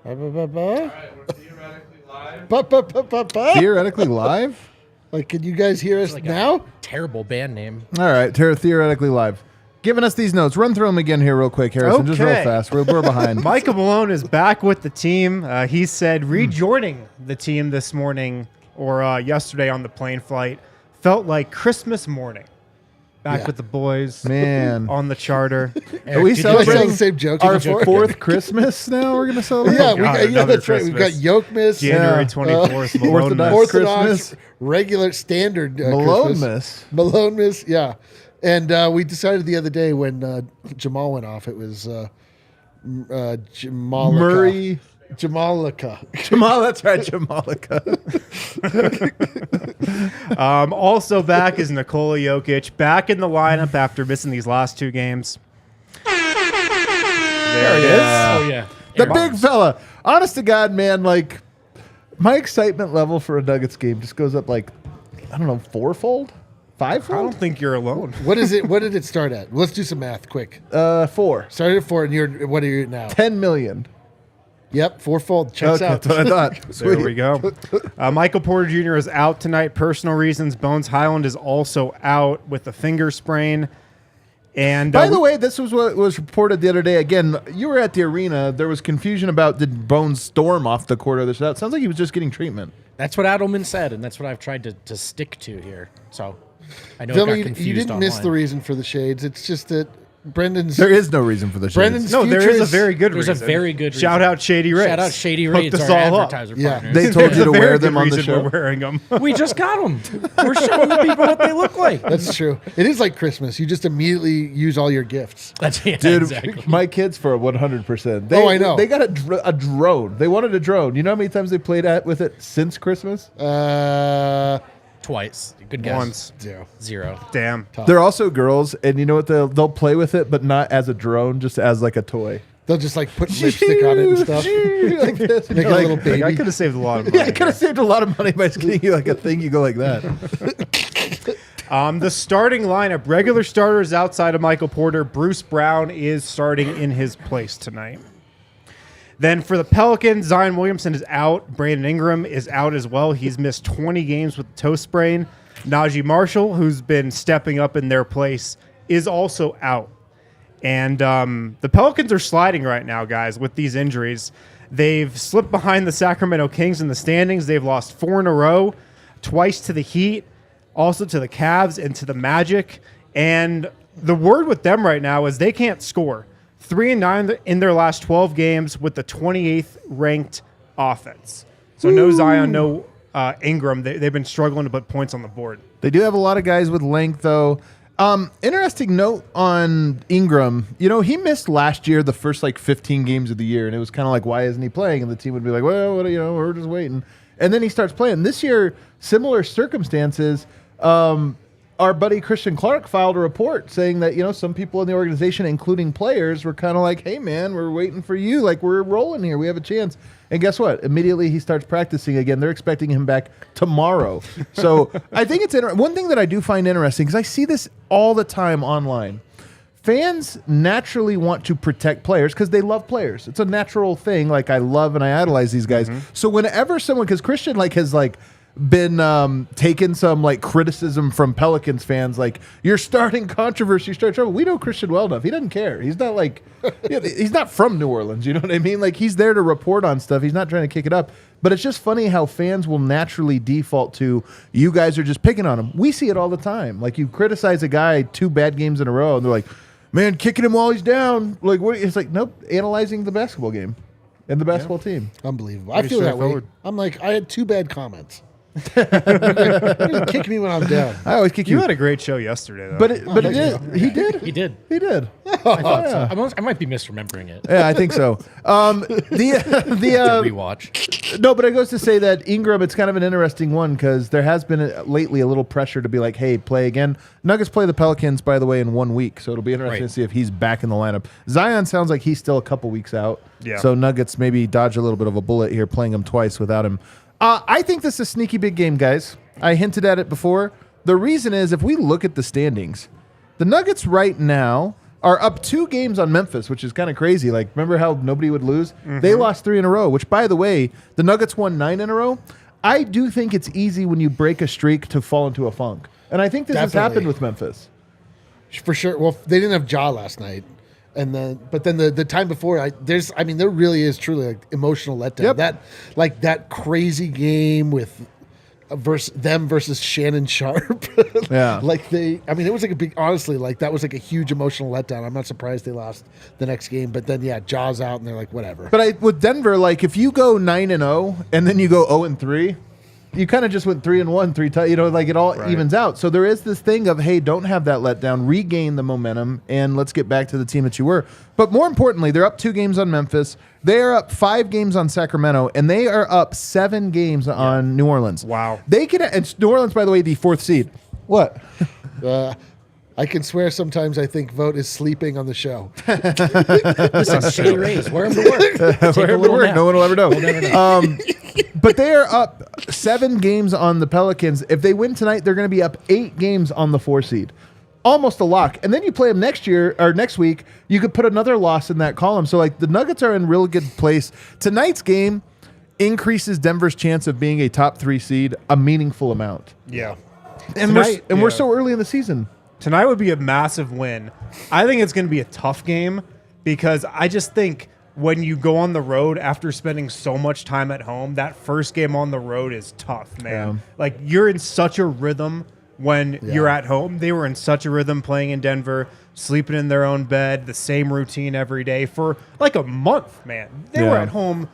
All right, we're theoretically live. Theoretically live? Like, can you guys hear us now? Terrible band name. All right, theoretically live. Giving us these notes. Run through them again here real quick, Harrison. Just real Okay. fast. We're behind. Michael Malone is back with the team. He said rejoining the team this morning or yesterday on the plane flight felt like Christmas morning. Back with the boys, Man. on the charter. Are we Did you guys tell celebrating the same joke our before? fourth Christmas now? We're going to celebrate? Yeah, God, that's right. We've got Christmas. Yolkmas, January Yeah. 24th, Malone Orthodox. Miss. Orthodox, Christmas. regular, standard Malone Christmas. miss. Malone miss, yeah. And we decided the other day when Jamal went off, it was Jamalika. Murray. Jamalika. Jamal, that's right, Jamalika. Also back is Nikola Jokic, back in the lineup after missing these last two games. There it is. Oh, yeah. The Aaron big Barnes. fella. Honest to God, man, like, my excitement level for a Nuggets game just goes up like, I don't know, fourfold? I Fivefold? don't think you're alone. What is it? What did it start at? Let's do some math quick. 4. Started at 4, and what are you at now? 10 million. Yep, fourfold. Checks out. That's what I thought. There we go. Michael Porter Jr. is out tonight, personal reasons. Bones Hyland is also out with a finger sprain. And By the way, this was what was reported the other day. Again, you were at the arena. There was confusion about did Bones storm off the court or this. That sounds like he was just getting treatment. That's what Adelman said, and that's what I've tried to stick to here. So I know Phil, it got you confused didn't miss the online. reason for the shades. It's just that Brendan's. There is no reason for the shades. Brendan's no, there future is a very good There's reason. a very good reason. Shout out Shady Ray. Shout out Shady Ray. Hooked It's us our all up. advertiser Yeah. partner. They told There's you a to very wear good them on the reason show. We're wearing them. We just got them. We're showing the people what they look like. That's true. It is like Christmas. You just immediately use all your gifts. That's yeah, Dude, exactly. my kids for 100%. I know. They got a drone. They wanted a drone. You know how many times they played with it since Christmas? Twice. Good guess. Once. Zero. Damn. They're also girls, and you know what? They'll play with it, but not as a drone, just as like a toy. They'll just like put lipstick on it and stuff. like this. Make a Like, little baby. I could have saved a lot of money. yeah, I could have saved a lot of money by getting you like a thing. You go like that. The starting lineup, regular starters outside of Michael Porter. Bruce Brown is starting in his place tonight. Then for the Pelicans, Zion Williamson is out. Brandon Ingram is out as well. He's missed 20 games with a toe sprain. Naji Marshall, who's been stepping up in their place, is also out. And the Pelicans are sliding right now, guys, with these injuries. They've slipped behind the Sacramento Kings in the standings. They've lost 4 in a row, twice to the Heat, also to the Cavs and to the Magic. And the word with them right now is they can't score. 3-9 in their last 12 games with the 28th ranked offense. So no Zion, no Ingram. They've been struggling to put points on the board. They do have a lot of guys with length, though. Interesting note on Ingram. You know, he missed last year the first like 15 games of the year, and it was kind of like, why isn't he playing? And the team would be like, well, what, you know, we're just waiting. And then he starts playing. This year, similar circumstances. Our buddy Christian Clark filed a report saying that, you know, some people in the organization, including players, were kind of like, hey, man, we're waiting for you. Like, we're rolling here. We have a chance. And guess what? Immediately he starts practicing again. They're expecting him back tomorrow. So I think it's one thing that I do find interesting, because I see this all the time online. Fans naturally want to protect players because they love players. It's a natural thing. Like, I love and I idolize these guys. Mm-hmm. So whenever someone, because Christian has been taking some like criticism from Pelicans fans, like, you're starting controversy, you start trouble. We know Christian well enough. He doesn't care. He's not like, he's not from New Orleans. You know what I mean? Like, he's there to report on stuff. He's not trying to kick it up. But it's just funny how fans will naturally default to, you guys are just picking on him. We see it all the time. Like, you criticize a guy 2 bad games in a row, and they're like, man, kicking him while he's down. Like, what? It's like, nope, analyzing the basketball game and the basketball team. Unbelievable. I feel that way. straightforward. I'm like, I had 2 bad comments. Kick me when I'm down. I always kick you. You had a great show yesterday, though. But it did. He did. He did. He did. I thought so. I might be misremembering it. Yeah, I think so. The Rewatch. no, but it goes to say that Ingram, it's kind of an interesting one because there has been lately a little pressure to be like, hey, play again. Nuggets play the Pelicans, by the way, in 1 week, so it'll be interesting to see if he's back in the lineup. Zion sounds like he's still a couple weeks out, so Nuggets maybe dodge a little bit of a bullet here, playing him twice without him. I think this is a sneaky big game, guys. I hinted at it before. The reason is, if we look at the standings, the Nuggets right now are up 2 games on Memphis, which is kind of crazy. Like, remember how nobody would lose? They lost 3 in a row, which, by the way, the Nuggets won 9 in a row. I do think it's easy when you break a streak to fall into a funk. And I think this has happened with Memphis. For sure. Well, they didn't have Ja last night. And then, but then the time before, there really is truly like emotional letdown. Yep. That crazy game with them versus Shannon Sharp. Yeah. It was like a big, honestly, like that was like a huge emotional letdown. I'm not surprised they lost the next game, but then Ja's out and they're like, whatever. But with Denver, like if you go 9-0 and then you go 0-3, you kind of just went 3-1, 3 times, like it all evens out. So there is this thing of, hey, don't have that letdown, regain the momentum, and let's get back to the team that you were. But more importantly, they're up 2 games on Memphis. They are up 5 games on Sacramento, and they are up 7 games on New Orleans. Wow. And New Orleans, by the way, the 4th seed. What? I can swear sometimes I think Vogt is sleeping on the show. Listen, Shea Rays, wear him to work. Wear him to work. No one will ever know. We'll never know. But they are up 7 games on the Pelicans. If they win tonight, they're going to be up 8 games on the 4 seed. Almost a lock. And then you play them next week, you could put another loss in that column. So like the Nuggets are in real good place. Tonight's game increases Denver's chance of being a top 3 seed a meaningful amount. Yeah. And we're so early in the season. Tonight would be a massive win. I think it's going to be a tough game because I just think when you go on the road after spending so much time at home, that first game on the road is tough, man. Yeah. Like you're in such a rhythm when you're at home. They were in such a rhythm playing in Denver, sleeping in their own bed, the same routine every day for like a month, man. They were at home,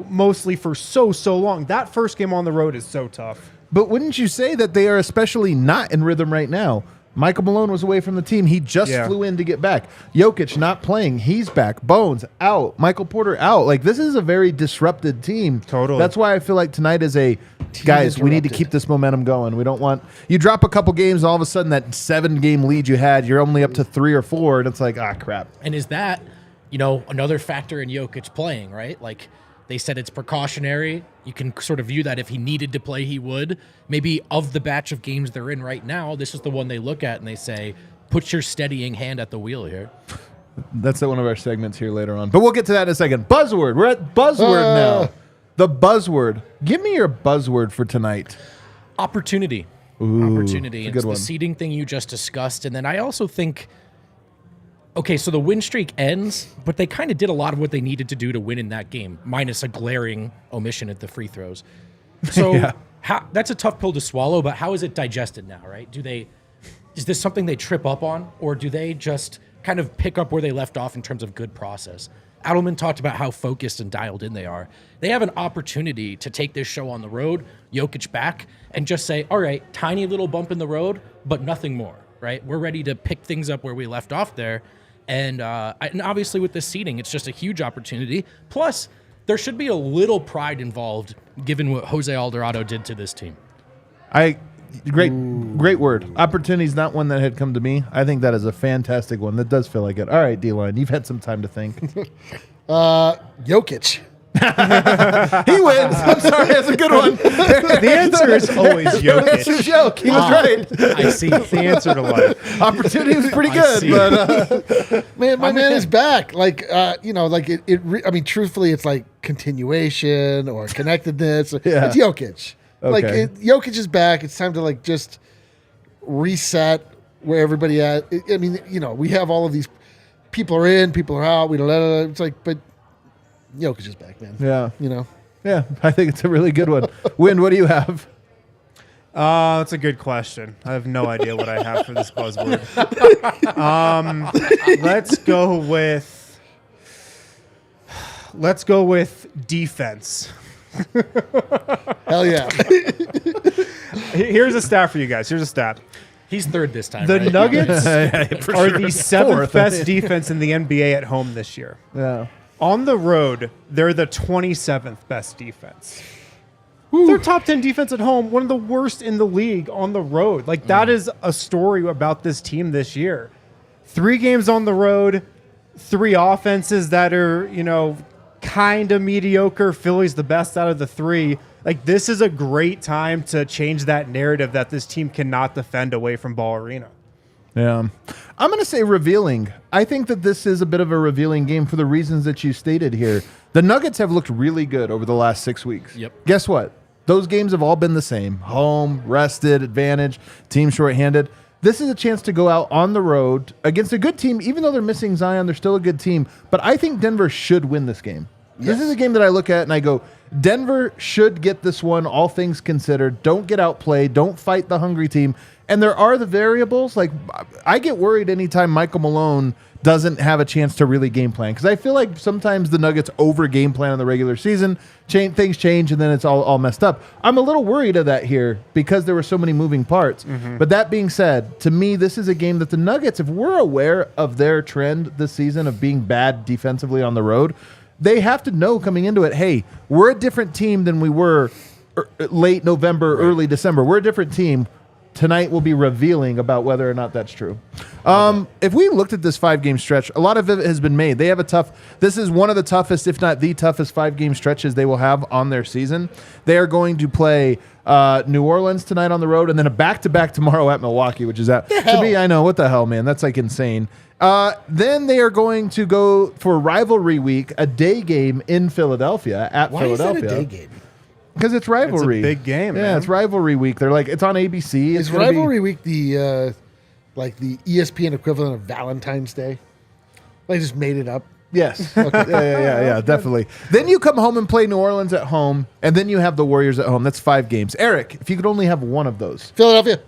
mostly for so long. That first game on the road is so tough. But wouldn't you say that they are especially not in rhythm right now? Michael Malone was away from the team. He just flew in to get back. Jokic not playing. He's back. Bones out. Michael Porter out. Like, this is a very disrupted team. Totally. That's why I feel like tonight is guys, we need to keep this momentum going. We don't want – you drop a couple games, all of a sudden that 7-game lead you had, you're only up to 3 or 4, and it's like, crap. And is that, another factor in Jokic playing, right? Like, they said it's precautionary. You can sort of view that if he needed to play, he would. Maybe of the batch of games they're in right now, this is the one they look at and they say, put your steadying hand at the wheel here. That's one of our segments here later on. But we'll get to that in a second. Buzzword. We're at buzzword now. The buzzword. Give me your buzzword for tonight. Opportunity. Ooh, Opportunity. It's It's the seeding thing you just discussed. And then I also think, okay, so the win streak ends, but they kind of did a lot of what they needed to do to win in that game, minus a glaring omission at the free throws. So that's a tough pill to swallow, but how is it digested now, right? Is this something they trip up on, or do they just kind of pick up where they left off in terms of good process? Adelman talked about how focused and dialed in they are. They have an opportunity to take this show on the road, Jokic back, and just say, all right, tiny little bump in the road, but nothing more, right? We're ready to pick things up where we left off there. And obviously with this seeding, it's just a huge opportunity. Plus, there should be a little pride involved given what Jose Alvarado did to this team. Great word. Opportunity is not one that had come to me. I think that is a fantastic one. That does feel like it. All right, D-Line, you've had some time to think. Jokic. He wins. I'm sorry, that's a good one. The answer is always Jokic. It's a joke. He was right. I see. It's the answer to life. Opportunity was pretty I good, see. but Man, my man is back. Truthfully, it's like continuation or connectedness. Yeah. It's Jokic. Okay. Jokic is back. It's time to just reset where everybody at. We have all of these people are in, people are out. It's like, but Jokic is back, man. yeah. Yeah, I think it's a really good one. Win, what do you have? That's a good question. I have no idea what I have for this buzzword. Let's go with defense. hell yeah. Here's a stat for you guys. Here's a stat. He's third this time, The right? Nuggets For are sure. the 7th Fourth. best defense in the NBA at home this year. Yeah. On the road, they're the 27th best defense. They're top 10 defense at home, one of the worst in the league on the road. That is a story about this team this year. 3 games on the road, 3 offenses that are, kind of mediocre. Philly's the best out of the 3. This is a great time to change that narrative that this team cannot defend away from Ball Arena. Yeah. I'm going to say revealing. I think that this is a bit of a revealing game for the reasons that you stated here. The Nuggets have looked really good over the last 6 weeks. Yep. Guess what? Those games have all been the same. Home, rested, advantage, team shorthanded. This is a chance to go out on the road against a good team. Even though they're missing Zion, they're still a good team. But I think Denver should win this game. Yes. This is a game that I look at and I go, Denver should get this one, all things considered. Don't get outplayed. Don't fight the hungry team. And there are the variables. Like, I get worried anytime Michael Malone doesn't have a chance to really game plan, because I feel like sometimes the Nuggets over game plan in the regular season. Things change, and then it's all messed up. I'm a little worried of that here because there were so many moving parts. But that being said, to me, this is a game that the Nuggets, if we're aware of their trend this season of being bad defensively on the road, they have to know coming into it, hey, we're a different team than we were late November, early December. We're a different team. Tonight will be revealing about whether or not that's true. If we looked at this 5-game stretch, a lot of it has been made. They have this is one of the toughest, if not the toughest 5-game stretches they will have on their season. They are going to play New Orleans tonight on the road, and then a back-to-back tomorrow at Milwaukee, which is to me, I know, what the hell, man? That's like insane. Then they are going to go for rivalry week, a day game in Philadelphia at Philadelphia. Why is that a day game? Because it's rivalry. It's a big game, Yeah, man. it's rivalry week. They're like, it's on ABC. Is rivalry week the ESPN equivalent of Valentine's Day? They just made it up. Yes. Okay. Yeah, definitely. Then you come home and play New Orleans at home, and then you have the Warriors at home. That's 5 games. Eric, if you could only have one of those. Philadelphia.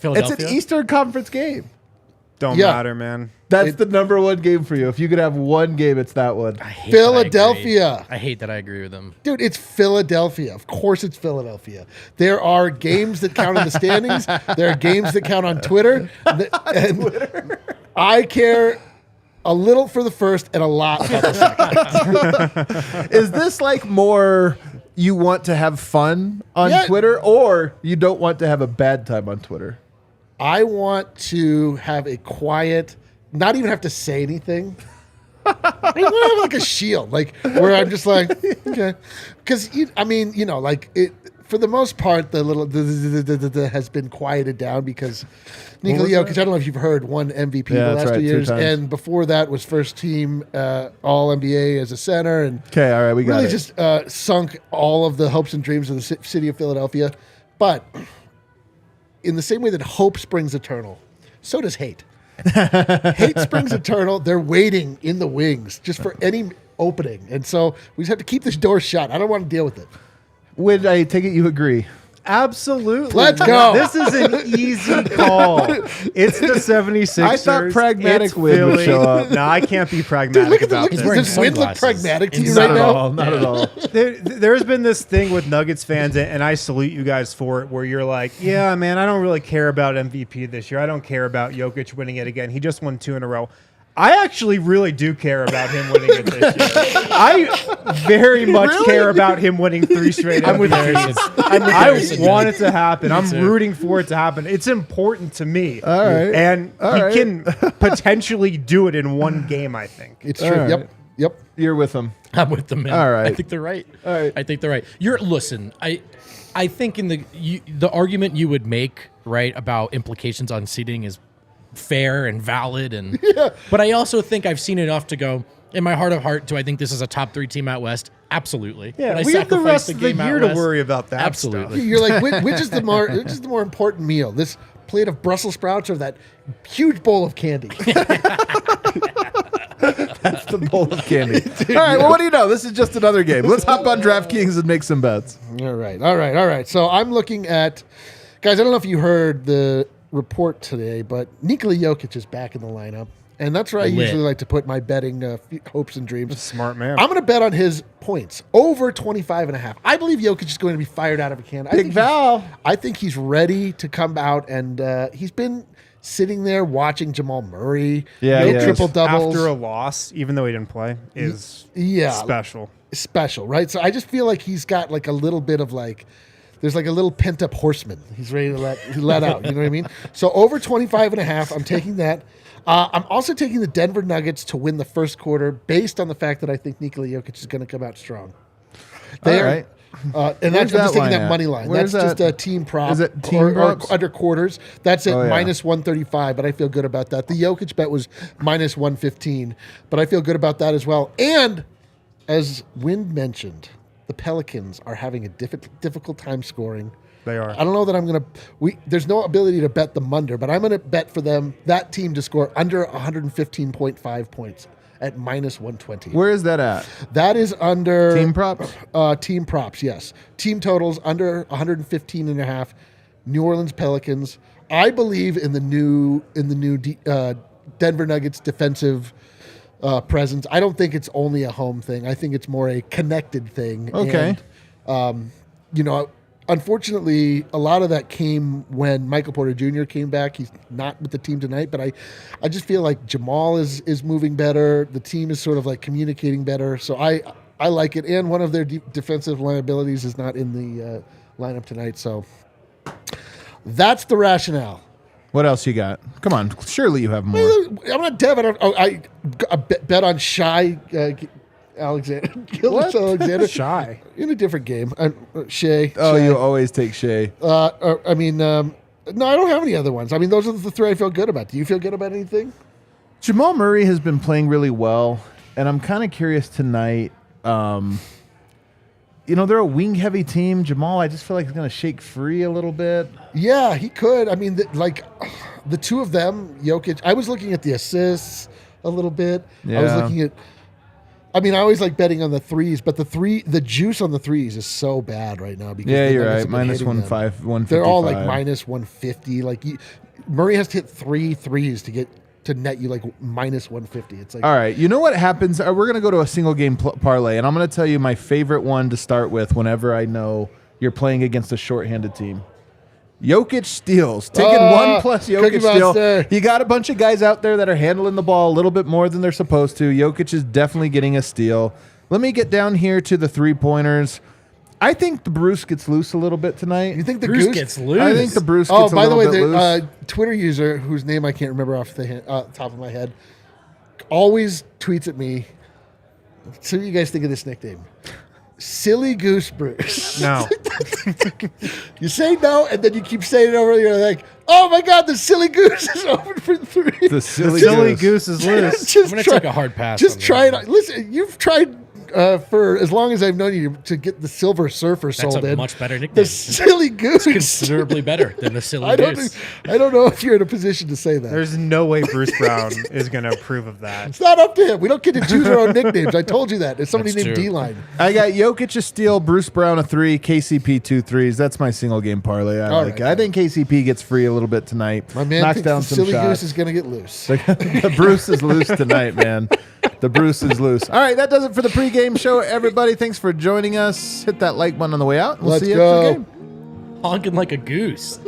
It's an Eastern Conference game. Don't matter, man. That's the number one game for you. If you could have one game, it's that one. Philadelphia. I hate that I agree with them. Dude, it's Philadelphia. Of course it's Philadelphia. There are games that count in the standings. There are games that count on Twitter. And I care a little for the first and a lot about the second. Is this like more you want to have fun on Twitter, or you don't want to have a bad time on Twitter? I want to have a quiet, not even have to say anything. I want to have like a shield, like where I'm just like, okay, because for the most part, the has been quieted down because Nikola Jokic, I don't know if you've heard, won MVP the last 2 years, and before that was first team All NBA as a center, and okay, all right, we got really it. Just sunk all of the hopes and dreams of the city of Philadelphia, but. In the same way that hope springs eternal, so does hate. Hate springs eternal. They're waiting in the wings just for any opening. And so we just have to keep this door shut. I don't want to deal with it. Would I take it you agree? Absolutely. Let's go. This is an easy call. It's the 76ers. I thought pragmatic win would show up. No, I can't be pragmatic about this. Does win look pragmatic to you Not right at now? all. Not at all. There's been this thing with Nuggets fans, and I salute you guys for it, where you're like, yeah, man, I don't really care about MVP this year. I don't care about Jokic winning it again. He just won 2 in a row. I actually really do care about him winning it this year. I very much care about him winning 3 straight I'm with MVPs. Harrison. I want it to happen. I'm too. rooting for it to happen. It's important to me. All right. And All he right. can potentially do it in one game, I think. It's true. All right. Yep. You're with them. I'm with them, man. All right. I think they're right. All right. I think they're right. Listen, I think in the argument you would make, right, about implications on seeding is fair and valid, and but I also think I've seen enough to go, in my heart of heart, do I think this is a top 3 team out west? Absolutely. Yeah, Would I we have the sacrifice rest of the game out year to west? worry about that. Absolutely. You're like, which is the more important meal? This plate of Brussels sprouts or that huge bowl of candy? That's the bowl of candy. All right, well, what do you know? This is just another game. Let's hop on DraftKings and make some bets. All right. So I'm looking at, guys, I don't know if you heard the report today, but Nikola Jokic is back in the lineup. And that's where I usually like to put my betting hopes and dreams. Smart man. I'm going to bet on his points, over 25.5. I believe Jokic is going to be fired out of a can. Big Val. I think he's ready to come out, and he's been sitting there watching Jamal Murray. Triple doubles. After a loss, even though he didn't play, is special, right? So I just feel like he's got like a little bit of like, there's like a little pent up horseman he's ready to let out. You know what I mean? So over 25.5, I'm taking that. I'm also taking the Denver Nuggets to win the first quarter based on the fact that I think Nikola Jokic is going to come out strong. All right. And that's, I'm just taking that money line. Where's That's that? just a team prop. Is it team or props? under quarters. That's at Oh, yeah. minus 135, but I feel good about that. The Jokic bet was minus 115, but I feel good about that as well. And as Wind mentioned, the Pelicans are having a difficult time scoring. They are. I don't know that I'm going to – there's no ability to bet them under, but I'm going to bet for that team to score under 115.5 points at minus 120. Where is that at? That is under Team props? Team props, yes. Team totals under 115.5. New Orleans Pelicans. I believe in the new Denver Nuggets defensive presence. I don't think it's only a home thing. I think it's more a connected thing. Okay. And, unfortunately, a lot of that came when Michael Porter Jr. came back. He's not with the team tonight, but I just feel like Jamal is moving better. The team is sort of like communicating better. So I like it. And one of their defensive liabilities is not in the lineup tonight. So that's the rationale. What else you got? Come on. Surely you have more. I'm not Devin. I bet on Shai Alexander. What? Alexander. Shy. In a different game. Shea. Oh, Shai. you always take Shea. No, I don't have any other ones. I mean, those are the three I feel good about. Do you feel good about anything? Jamal Murray has been playing really well, and I'm kind of curious tonight. They're a wing-heavy team. Jamal, I just feel like he's going to shake free a little bit. Yeah, he could. I mean, the two of them, Jokic. I was looking at the assists a little bit. Yeah. I was looking at. I mean, I always like betting on the threes, but the juice on the threes is so bad right now. Because Yeah, the you're Nuggets right. have been Minus hitting them. 155. They're all like minus 150. Like Murray has to hit 3 threes to get to net you like minus 150. It's like All right. You know what happens? We're going to go to a single game parlay, and I'm going to tell you my favorite one to start with whenever I know you're playing against a shorthanded team. Jokic steals. Taking 1+ Cookie Jokic steal. Monster. You got a bunch of guys out there that are handling the ball a little bit more than they're supposed to. Jokic is definitely getting a steal. Let me get down here to the three-pointers. I think the Bruce gets loose a little bit tonight. you think the Bruce goose gets loose. I think the Bruce Oh, gets a by the little way, bit the loose. Twitter user whose name I can't remember off the top of my head always tweets at me. So what do you guys think of this nickname? Silly Goose Bruce. No. You say no, and then you keep saying it over. You're like, oh my God, the Silly Goose is open for 3. The silly, Silly goose is loose. Just I'm going to try- take a hard pass. Just on try that. it. Listen, you've tried for as long as I've known you to get the Silver Surfer That's sold a in. much better The nickname. Silly Goose. Considerably better than the silly I don't goose. know if you're in a position to say that. There's no way Bruce Brown is going to approve of that. It's not up to him. We don't get to choose our own nicknames. I told you that. It's somebody That's named true. D-Line. I got Jokic a steal, Bruce Brown a 3, KCP 2 threes. That's my single game parlay. I All like right. it. I think KCP gets free a little bit tonight. My man knocks thinks down the some Silly shots. Goose is going to get loose. The Bruce is loose tonight, man. The Bruce is loose. All right, that does it for the pregame show, everybody. Thanks for joining us. Hit that like button on the way out. We'll Let's see you go. at the game. Honking like a goose.